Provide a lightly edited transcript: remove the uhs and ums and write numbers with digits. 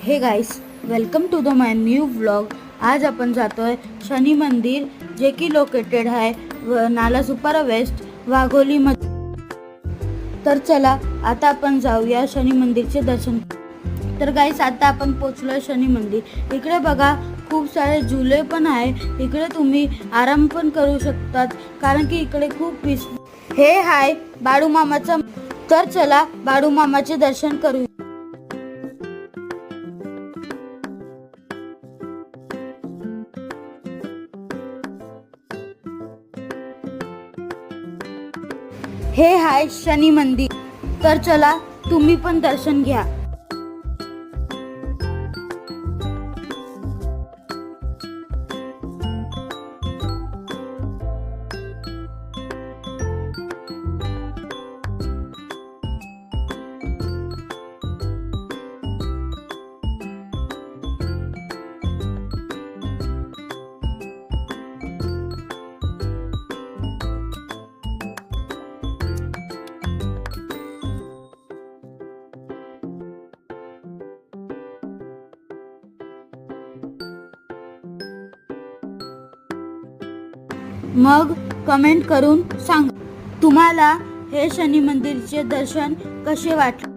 हे guys, welcome to the my new vlog. आज आपण जातोय शनी मंदिर, जे की लोकेटेड आहे नाला सुपारा वेस्ट वाघोली मध्ये। तर चला आता आपण जाऊया शनी मंदिरचे दर्शन। तर गाइस, आता आपण पोहोचलोय शनी मंदिर। इकडे बघा खूप सारे झुले पण आहे। इकडे तुम्ही आराम पण करू शकतात, कारण की इकडे खूप पीस। हे आहे बाळू मामाचं। तर चला बाळू मामाचे दर्शन करू। हे आहे शनी मंदिर। तर चला तुम्ही पण दर्शन घ्या। मग कमेंट करून सांगा तुम्हाला हे शनी मंदिरचे दर्शन कसे वाटले।